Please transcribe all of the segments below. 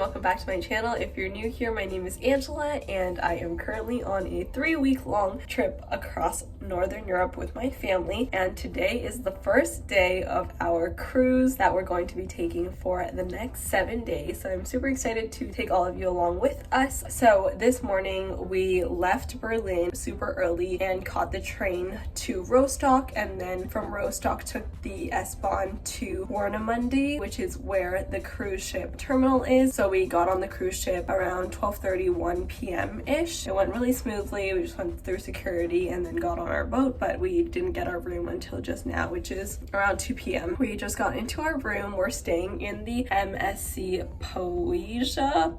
welcome back to my channel. If you're new here, my name is Angela and I am currently on a 3-week-long trip across Northern Europe with my family, and today is the first day of our cruise that we're going to be taking for the next 7 days. So I'm super excited to take all of you along with us. So this morning we left Berlin super early and caught the train to Rostock, and then from Rostock took the S-Bahn to Warnemünde, which is where the cruise ship terminal is. So we got on the cruise ship around 12:31 p.m. ish. It went really smoothly. We just went through security and then got on our boat, but we didn't get our room until just now, which is around 2 p.m. We just got into our room. We're staying in the MSC Poesia.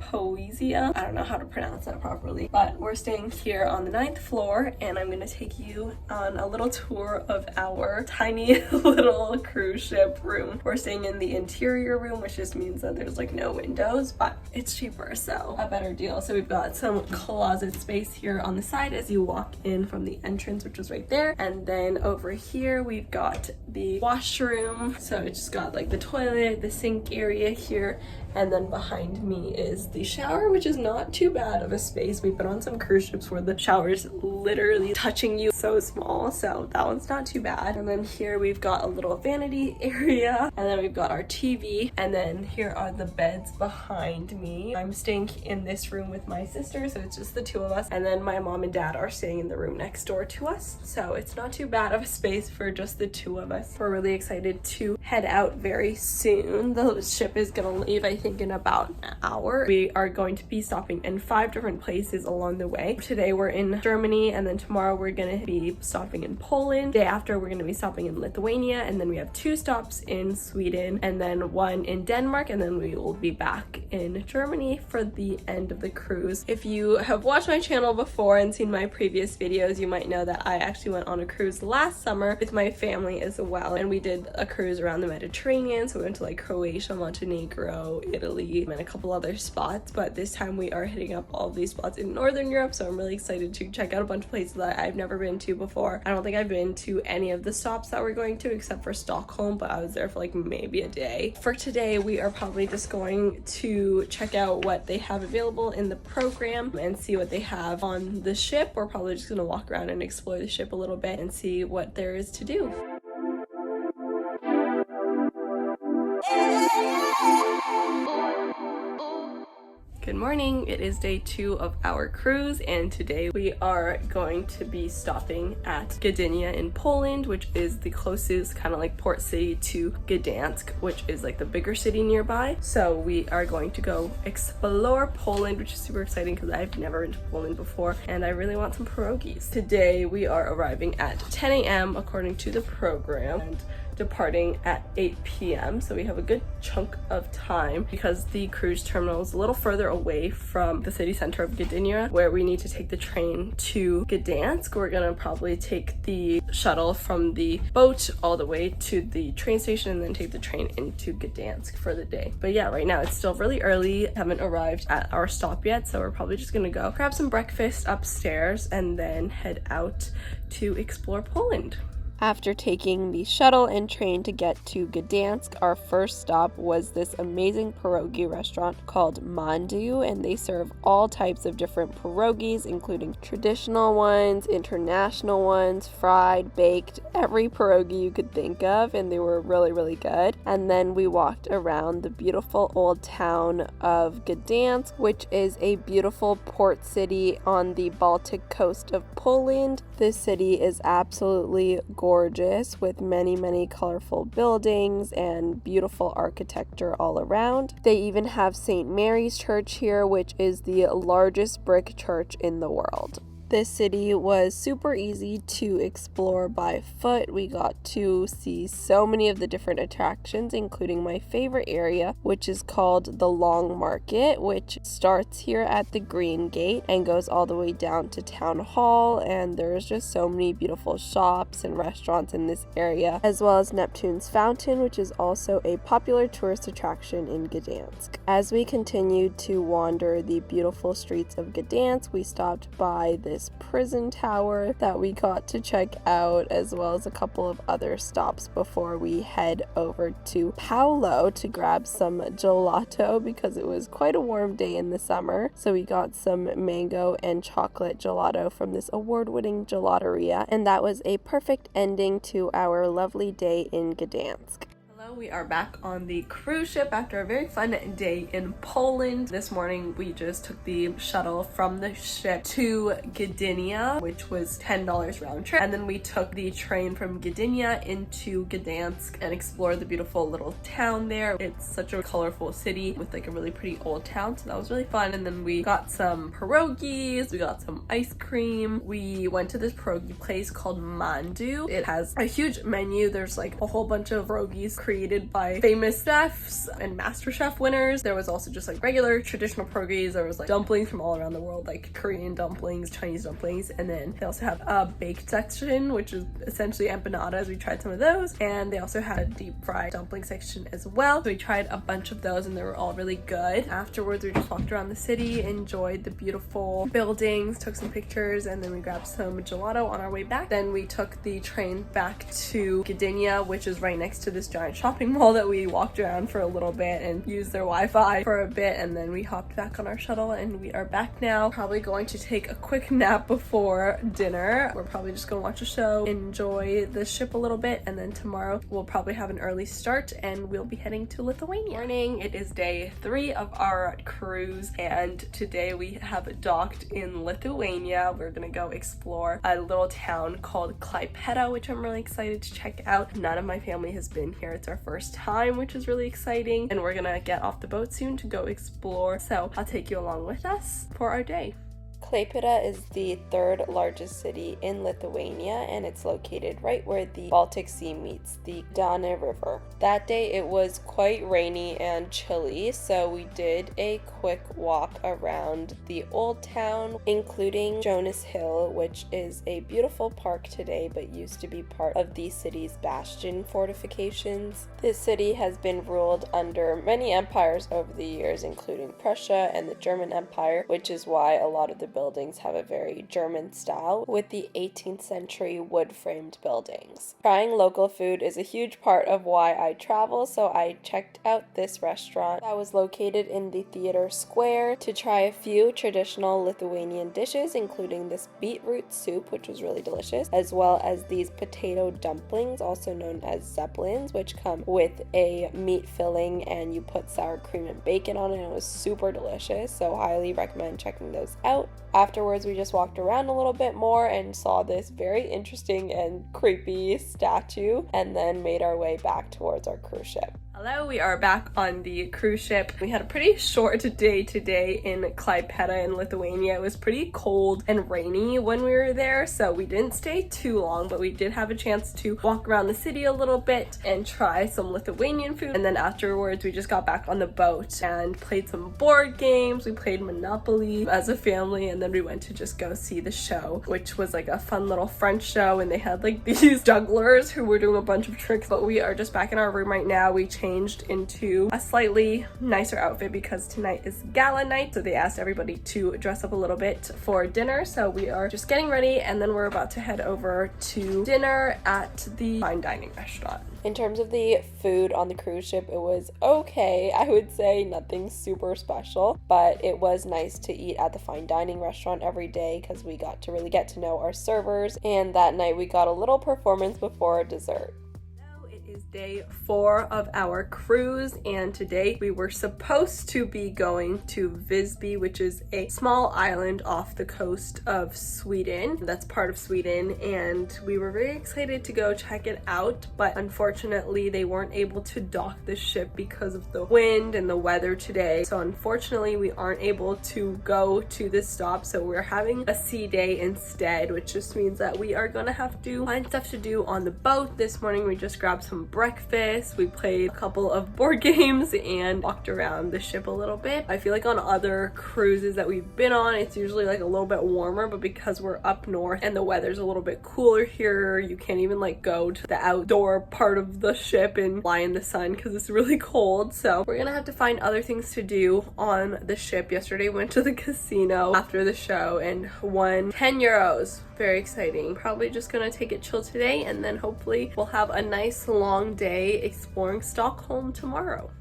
I don't know how to pronounce that properly, but we're staying here on the 9th floor, and I'm gonna take you on a little tour of our tiny little cruise ship room. We're staying in the interior room, which just means that there's like no windows, but it's cheaper, so a better deal. So we've got some closet space here on the side as you walk in from the entrance, which is right there, and then over here we've got the washroom. So it's just got like the toilet, the sink area here, and then behind me is the shower, which is not too bad of a space. We've been on some cruise ships where the shower's literally touching you, so small, so that one's not too bad. And then here we've got a little vanity area, and then we've got our TV, and then here are the beds behind me. I'm staying in this room with my sister, so it's just the two of us, and then my mom and dad are staying in the room next door to us, so it's not too bad of a space for just the two of us. We're really excited to head out very soon. The ship is gonna leave, I think, in about an hour. We are going to be stopping in 5 different places along the way. Today we're in Germany, and then tomorrow we're gonna be stopping in Poland. Day after we're gonna be stopping in Lithuania, and then we have 2 stops in Sweden, and then 1 in Denmark, and then we will be back in Germany for the end of the cruise. If you have watched my channel before and seen my previous videos, you might know that I actually went on a cruise last summer with my family as well, and we did a cruise around the Mediterranean. So we went to like Croatia, Montenegro, Italy, and a couple other spots, but this time we are hitting up all of these spots in Northern Europe, so I'm really excited to check out a bunch of places that I've never been to before. I don't think I've been to any of the stops that we're going to except for Stockholm, but I was there for like maybe a day. For today we are probably just going to check out what they have available in the program and see what they have on the ship. We're probably just gonna walk around and explore the ship a little bit and see what there is to do. Good morning. It is day 2 of our cruise, and today we are going to be stopping at Gdynia in Poland, which is the closest kind of like port city to Gdansk, which is like the bigger city nearby. So we are going to go explore Poland, which is super exciting because I've never been to Poland before and I really want some pierogies. Today we are arriving at 10 a.m. according to the program, and departing at 8 p.m. so we have a good chunk of time because the cruise terminal is a little further away from the city center of Gdynia, where we need to take the train to Gdansk. We're gonna probably take the shuttle from the boat all the way to the train station and then take the train into Gdansk for the day. But yeah, right now it's still really early. Haven't arrived at our stop yet, so we're probably just gonna go grab some breakfast upstairs and then head out to explore Poland. After taking the shuttle and train to get to Gdansk, our first stop was this amazing pierogi restaurant called Mandu, and they serve all types of different pierogies, including traditional ones, international ones, fried, baked, every pierogi you could think of, and they were really, really good. And then we walked around the beautiful old town of Gdansk, which is a beautiful port city on the Baltic coast of Poland. This city is absolutely gorgeous with many, many colorful buildings and beautiful architecture all around. They even have St. Mary's Church here, which is the largest brick church in the world. This city was super easy to explore by foot. We got to see so many of the different attractions, including my favorite area, which is called the Long Market, which starts here at the Green Gate and goes all the way down to Town Hall. And there's just so many beautiful shops and restaurants in this area, as well as Neptune's Fountain, which is also a popular tourist attraction in Gdansk. As we continued to wander the beautiful streets of Gdansk, we stopped by this this prison tower that we got to check out, as well as a couple of other stops before we head over to Paolo to grab some gelato because it was quite a warm day in the summer. So we got some mango and chocolate gelato from this award-winning gelateria, and that was a perfect ending to our lovely day in Gdansk. We are back on the cruise ship after a very fun day in Poland. This morning we just took the shuttle from the ship to Gdynia, which was $10 round trip, and then we took the train from Gdynia into Gdansk and explored the beautiful little town there. It's such a colorful city with like a really pretty old town, so that was really fun. And then we got some pierogies, we got some ice cream. We went to this pierogi place called Mandu. It has a huge menu. There's like a whole bunch of pierogies created by famous chefs and MasterChef winners. There was also just like regular traditional pierogies. There was like dumplings from all around the world, like Korean dumplings, Chinese dumplings, and then they also have a baked section, which is essentially empanadas. We tried some of those, and they also had a deep fried dumpling section as well. So we tried a bunch of those and they were all really good. Afterwards, we just walked around the city, enjoyed the beautiful buildings, took some pictures, and then we grabbed some gelato on our way back. Then we took the train back to Gdynia, which is right next to this giant shopping mall that we walked around for a little bit and used their Wi-Fi for a bit, and then we hopped back on our shuttle and we are back now. Probably going to take a quick nap before dinner. We're probably just gonna watch a show, enjoy the ship a little bit, and then tomorrow we'll probably have an early start and we'll be heading to Lithuania. Morning, it is day 3 of our cruise, and today we have docked in Lithuania. We're gonna go explore a little town called Klaipeda, which I'm really excited to check out. None of my family has been here. It's our first time, which is really exciting, and we're gonna get off the boat soon to go explore, so I'll take you along with us for our day. Klaipeda is the 3rd largest city in Lithuania, and it's located right where the Baltic Sea meets the Gdynia River. That day it was quite rainy and chilly, so we did a quick walk around the old town, including Jonas Hill, which is a beautiful park today but used to be part of the city's bastion fortifications. This city has been ruled under many empires over the years, including Prussia and the German Empire, which is why a lot of the buildings have a very German style with the 18th century wood-framed buildings. Trying local food is a huge part of why I travel, so I checked out this restaurant that was located in the theater square to try a few traditional Lithuanian dishes, including this beetroot soup, which was really delicious, as well as these potato dumplings, also known as zeppelins, which come with a meat filling and you put sour cream and bacon on it, and it was super delicious, so highly recommend checking those out. Afterwards, we just walked around a little bit more and saw this very interesting and creepy statue, and then made our way back towards our cruise ship. Hello, we are back on the cruise ship. We had a pretty short day today in Klaipeda in Lithuania. It was pretty cold and rainy when we were there, so we didn't stay too long, but we did have a chance to walk around the city a little bit and try some Lithuanian food. And then afterwards, we just got back on the boat and played some board games. We played Monopoly as a family, and then we went to just go see the show, which was like a fun little French show, and they had like these jugglers who were doing a bunch of tricks. But we are just back in our room right now. We changed into a slightly nicer outfit because tonight is gala night, so they asked everybody to dress up a little bit for dinner. So we are just getting ready, and then we're about to head over to dinner at the fine dining restaurant. In terms of the food on the cruise ship, it was okay. I would say nothing super special, but it was nice to eat at the fine dining restaurant every day because we got to really get to know our servers, and that night we got a little performance before dessert. Is day 4 of our cruise, and today we were supposed to be going to Visby, which is a small island off the coast of Sweden. That's part of Sweden, and we were very excited to go check it out, but unfortunately they weren't able to dock the ship because of the wind and the weather today. So unfortunately we aren't able to go to this stop, so we're having a sea day instead, which just means that we are gonna have to find stuff to do on the boat. This morning we just grabbed some some breakfast, we played a couple of board games, and walked around the ship a little bit. I feel like on other cruises that we've been on, it's usually like a little bit warmer, but because we're up north and the weather's a little bit cooler here, you can't even like go to the outdoor part of the ship and lie in the sun because it's really cold. So we're gonna have to find other things to do on the ship. Yesterday went to the casino after the show and won 10 euros. Very exciting. Probably just gonna take it chill today, and then hopefully we'll have a nice long day exploring Stockholm tomorrow.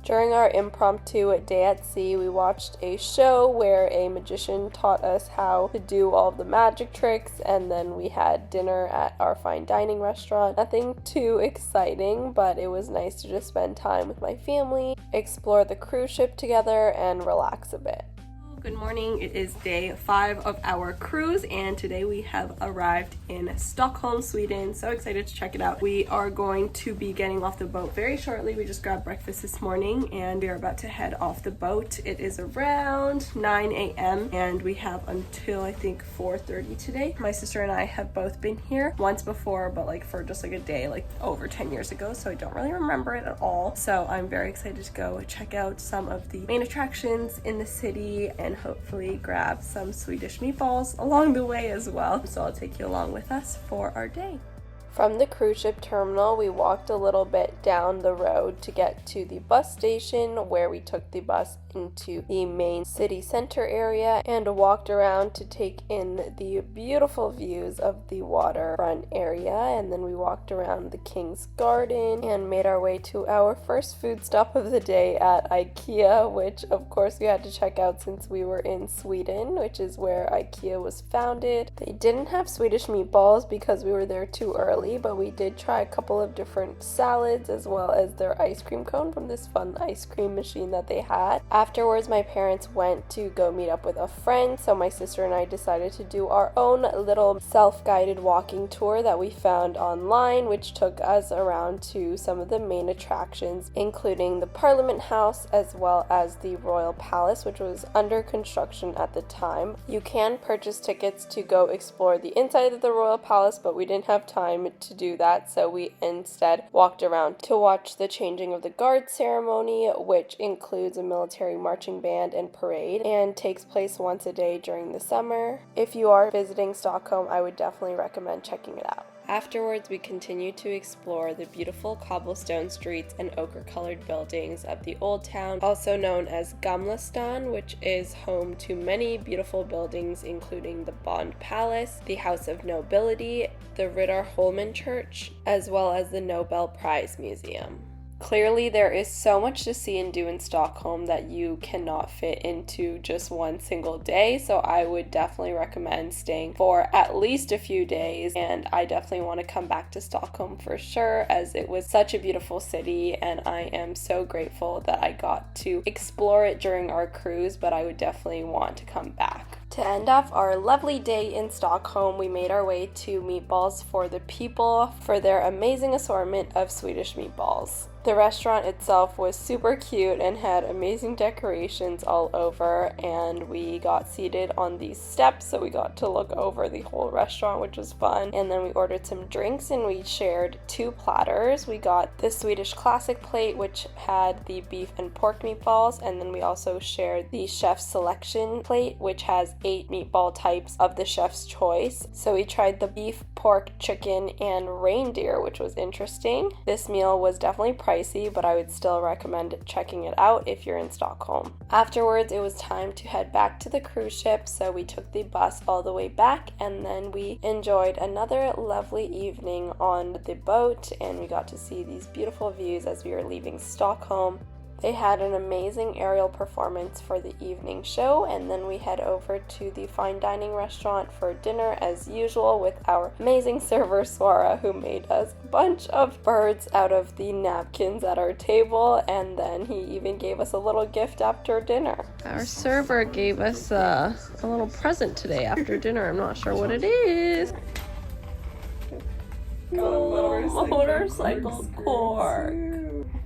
During our impromptu day at sea, we watched a show where a magician taught us how to do all of the magic tricks, and then we had dinner at our fine dining restaurant. Nothing too exciting, but it was nice to just spend time with my family, explore the cruise ship together, and relax a bit. Good morning. It is day 5 of our cruise, and today we have arrived in Stockholm, Sweden. So excited to check it out. We are going to be getting off the boat very shortly. We just grabbed breakfast this morning and we are about to head off the boat. It is around 9 a.m. and we have until I think 4:30 today. My sister and I have both been here once before, but like for just like a day, like over 10 years ago, so I don't really remember it at all. So I'm very excited to go check out some of the main attractions in the city and hopefully grab some Swedish meatballs along the way as well. So I'll take you along with us for our day. From the cruise ship terminal, we walked a little bit down the road to get to the bus station, where we took the bus into the main city center area and walked around to take in the beautiful views of the waterfront area. And then we walked around the King's Garden and made our way to our first food stop of the day at IKEA, which of course we had to check out since we were in Sweden, which is where IKEA was founded. They didn't have Swedish meatballs because we were there too early, but we did try a couple of different salads as well as their ice cream cone from this fun ice cream machine that they had. Afterwards, my parents went to go meet up with a friend, so my sister and I decided to do our own little self-guided walking tour that we found online, which took us around to some of the main attractions, including the Parliament House as well as the Royal Palace, which was under construction at the time. You can purchase tickets to go explore the inside of the Royal Palace, but we didn't have time to do that, so we instead walked around to watch the changing of the guard ceremony, which includes a military marching band and parade and takes place once a day during the summer. If you are visiting Stockholm, I would definitely recommend checking it out. Afterwards, we continued to explore the beautiful cobblestone streets and ochre-colored buildings of the Old Town, also known as Gamla Stan, which is home to many beautiful buildings, including the Bond Palace, the House of Nobility, the Riddarholmen Church, as well as the Nobel Prize Museum. Clearly, there is so much to see and do in Stockholm that you cannot fit into just one single day, so I would definitely recommend staying for at least a few days, and I definitely want to come back to Stockholm for sure, as it was such a beautiful city, and I am so grateful that I got to explore it during our cruise, but I would definitely want to come back. To end off our lovely day in Stockholm, we made our way to Meatballs for the People for their amazing assortment of Swedish meatballs. The restaurant itself was super cute and had amazing decorations all over, and we got seated on these steps so we got to look over the whole restaurant, which was fun. And then we ordered some drinks and we shared 2 platters. We got the Swedish classic plate, which had the beef and pork meatballs, and then we also shared the chef's selection plate, which has 8 meatball types of the chef's choice. So we tried the beef, pork, chicken, and reindeer, which was interesting. This meal was definitely pricey, but I would still recommend checking it out if you're in Stockholm. Afterwards, it was time to head back to the cruise ship, so we took the bus all the way back, and then we enjoyed another lovely evening on the boat, and we got to see these beautiful views as we were leaving Stockholm. They had an amazing aerial performance for the evening show, and then we head over to the fine dining restaurant for dinner as usual with our amazing server Swara, who made us a bunch of birds out of the napkins at our table, and then he even gave us a little gift after dinner. Our server gave us a little present today after dinner. I'm not sure what it is. Motorcycle cork.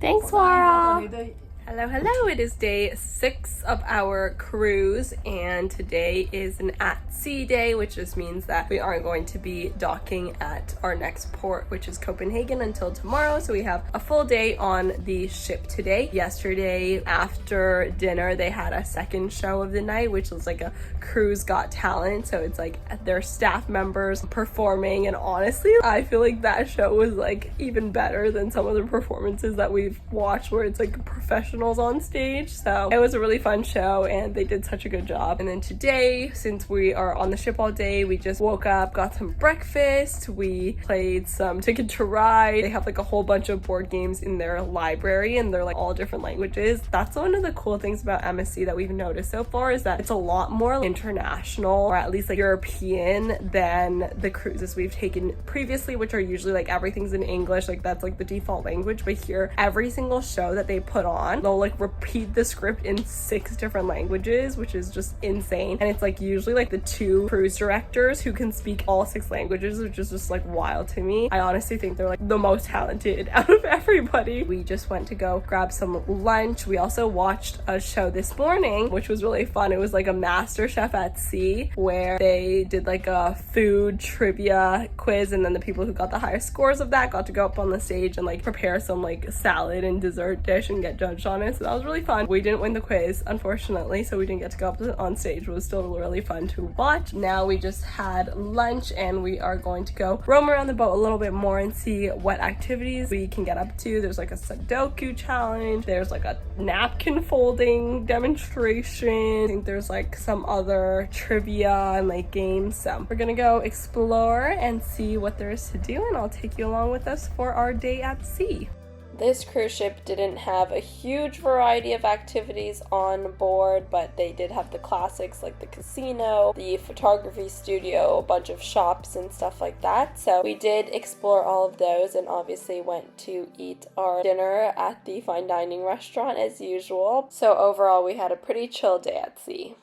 Thanks, Swara. Hello, hello. It is day 6 of our cruise, and today is an at-sea day, which just means that we aren't going to be docking at our next port, which is Copenhagen, until tomorrow. So we have a full day on the ship today. Yesterday, after dinner, they had a second show of the night, which was like a Cruise Got Talent. So it's like their staff members performing, and honestly, I feel like that show was like even better than some of the performances that we've watched where it's like professionals on stage. So it was a really fun show and they did such a good job. And then today, since we are on the ship all day, we just woke up, got some breakfast, we played some Ticket to Ride. They have like a whole bunch of board games in their library and they're like all different languages. That's one of the cool things about MSC that we've noticed so far, is that it's a lot more international, or at least like European, than the cruises we've taken previously, which are usually like everything's in English, like that's like the default language. But here, every single show that they put on, they'll like repeat the script in 6 different languages, which is just insane. And it's like usually like the 2 cruise directors who can speak all 6 languages, which is just like wild to me. I honestly think they're like the most talented out of everybody. We just went to go grab some lunch. We also watched a show this morning, which was really fun. It was like a Master Chef at Sea, where they did like a food trivia quiz, and then the people who got the highest scores of that got to go up on the stage and like prepare some like salad and dessert dish and get judged on it. So that was really fun. We didn't win the quiz, unfortunately, so we didn't get to go up on stage. It was still really fun to watch. Now we just had lunch and we are going to go roam around the boat a little bit more and see what activities we can get up to. There's like a Sudoku challenge, there's like a napkin folding demonstration, I think there's like some other trivia and like games. So we're gonna go explore and see what there is to do, and I'll take you along with us for our day at sea. This cruise ship didn't have a huge variety of activities on board, but they did have the classics like the casino, the photography studio, a bunch of shops and stuff like that. So we did explore all of those, and obviously went to eat our dinner at the fine dining restaurant as usual. So overall, we had a pretty chill day at sea.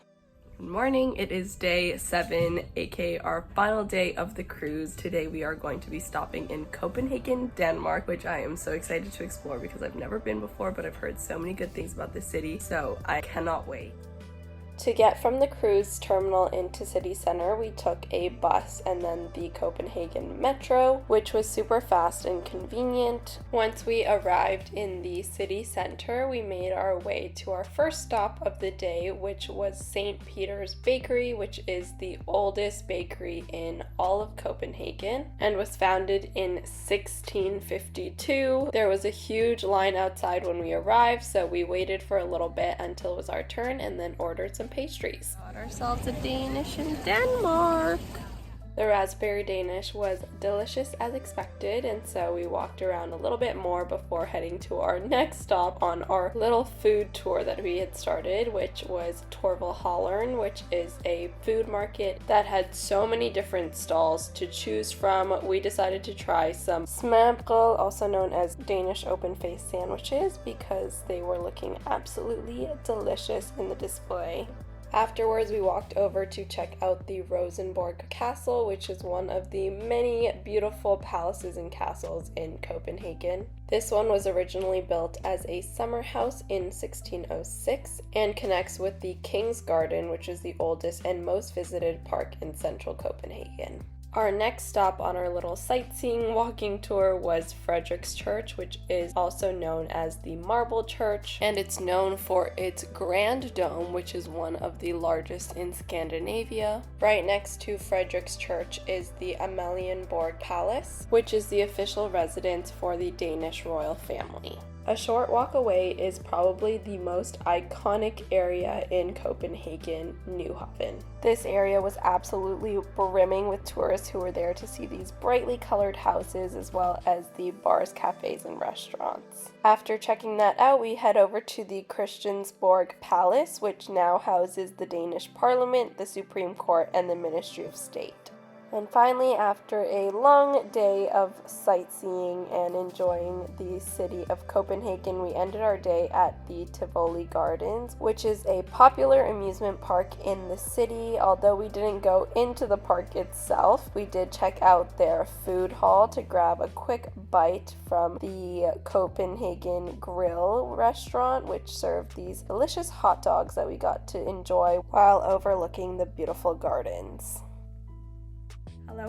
Good morning. It is day 7, aka our final day of the cruise. Today we are going to be stopping in Copenhagen, Denmark, which I am so excited to explore because I've never been before, but I've heard so many good things about this city, so I cannot wait. To get from the cruise terminal into city center, we took a bus and then the Copenhagen metro, which was super fast and convenient. Once we arrived in the city center, we made our way to our first stop of the day, which was St. Peter's Bakery, which is the oldest bakery in all of Copenhagen and was founded in 1652. There was a huge line outside when we arrived, so we waited for a little bit until it was our turn and then ordered some pastries. Got ourselves a Danish in Denmark. The raspberry Danish was delicious as expected, and so we walked around a little bit more before heading to our next stop on our little food tour that we had started, which was Torval Hollern, which is a food market that had so many different stalls to choose from. We decided to try some smørrebrød, also known as Danish open-faced sandwiches, because they were looking absolutely delicious in the display. Afterwards, we walked over to check out the Rosenborg Castle, which is one of the many beautiful palaces and castles in Copenhagen. This one was originally built as a summer house in 1606 and connects with the King's Garden, which is the oldest and most visited park in central Copenhagen. Our next stop on our little sightseeing walking tour was Frederiks Church, which is also known as the Marble Church, and it's known for its grand dome, which is one of the largest in Scandinavia. Right next to Frederiks Church is the Amalienborg Palace, which is the official residence for the Danish royal family. A short walk away is probably the most iconic area in Copenhagen, Nyhavn. This area was absolutely brimming with tourists who were there to see these brightly colored houses as well as the bars, cafes, and restaurants. After checking that out, we head over to the Christiansborg Palace, which now houses the Danish Parliament, the Supreme Court, and the Ministry of State. And finally, after a long day of sightseeing and enjoying the city of Copenhagen, we ended our day at the Tivoli Gardens, which is a popular amusement park in the city. Although we didn't go into the park itself, we did check out their food hall to grab a quick bite from the Copenhagen Grill restaurant, which served these delicious hot dogs that we got to enjoy while overlooking the beautiful gardens.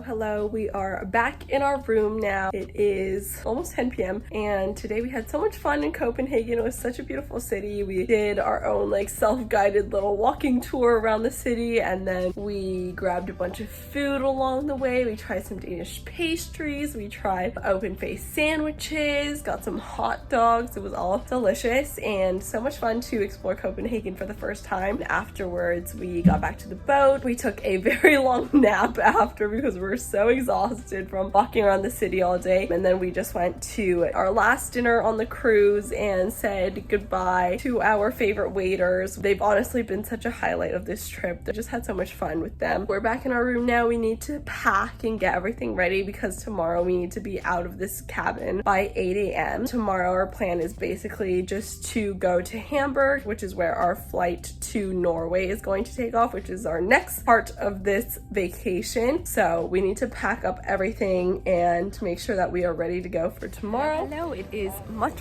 Hello, we are back in our room now. It is almost 10 p.m. and today we had so much fun in Copenhagen. It was such a beautiful city. We did our own like self-guided little walking tour around the city, and then we grabbed a bunch of food along the way. We tried some Danish pastries, we tried open-faced sandwiches, got some hot dogs. It was all delicious and so much fun to explore Copenhagen for the first time. Afterwards, we got back to the boat. We took a very long nap after because we were so exhausted from walking around the city all day. And then we just went to our last dinner on the cruise and said goodbye to our favorite waiters. They've honestly been such a highlight of this trip. I just had so much fun with them. We're back in our room now. We need to pack and get everything ready because tomorrow we need to be out of this cabin by 8 a.m. Tomorrow our plan is basically just to go to Hamburg, which is where our flight to Norway is going to take off, which is our next part of this vacation. So we need to pack up everything and make sure that we are ready to go for tomorrow. Hello, it is much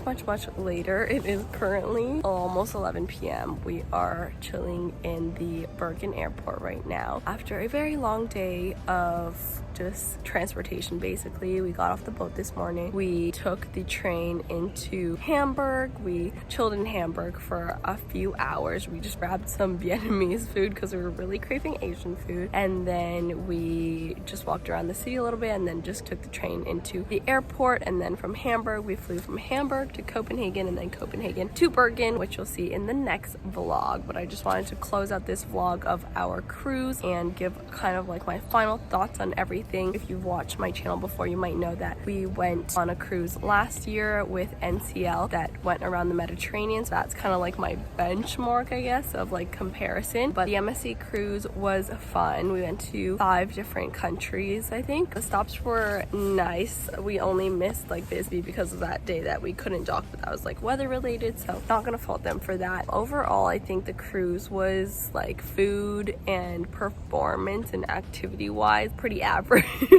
later. It is currently almost 11 p.m. We are chilling in the Bergen airport right now after a very long day of just transportation. Basically, we got off the boat this morning. We took the train into Hamburg. We chilled in Hamburg for a few hours. We just grabbed some Vietnamese food because we were really craving Asian food, and then we just walked around the city a little bit and then just took the train into the airport. And then from Hamburg, we flew from Hamburg to Copenhagen and then Copenhagen to Bergen, which you'll see in the next vlog. But I just wanted to close out this vlog of our cruise and give kind of like my final thoughts on everything. If you've watched my channel before, you might know that we went on a cruise last year with NCL that went around the Mediterranean. So that's kind of like my benchmark, I guess, of like comparison. But the MSC cruise was fun. We went to 5 different countries, I think. The stops were nice. We only missed like Bisbee because of that day that we couldn't dock, but that was like weather related, so not gonna fault them for that. Overall, I think the cruise was like food and performance and activity wise pretty average.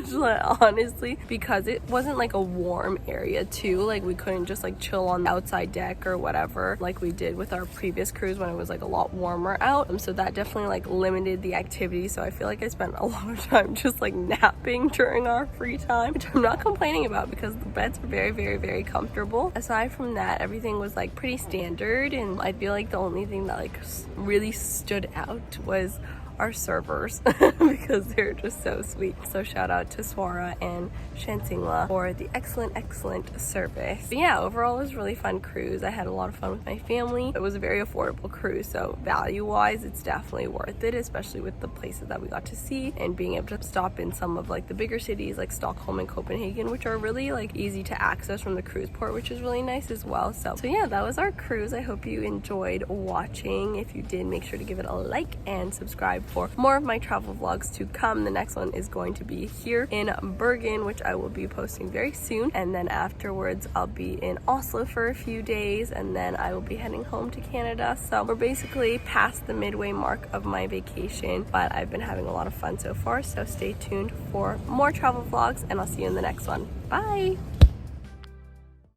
Honestly, because it wasn't like a warm area too. Like we couldn't just like chill on the outside deck or whatever like we did with our previous cruise when it was like a lot warmer out. So that definitely like limited the activity. So I feel like I spent a lot of time just like napping during our free time, which I'm not complaining about because the beds were very comfortable. Aside from that, everything was like pretty standard, and I feel like the only thing that like really stood out was our servers because they're just so sweet. So shout out to Swara and Shansingla for the excellent service. But yeah, overall it was a really fun cruise. I had a lot of fun with my family. It was a very affordable cruise, so value wise it's definitely worth it, especially with the places that we got to see and being able to stop in some of like the bigger cities like Stockholm and Copenhagen, which are really like easy to access from the cruise port, which is really nice as well. So yeah, that was our cruise. I hope you enjoyed watching. If you did, make sure to give it a like and subscribe for more of my travel vlogs to come. The next one is going to be here in Bergen, which I will be posting very soon, and then afterwards I'll be in Oslo for a few days, and then I will be heading home to Canada. So we're basically past the midway mark of my vacation, but I've been having a lot of fun so far. So stay tuned for more travel vlogs, and I'll see you in the next one. Bye!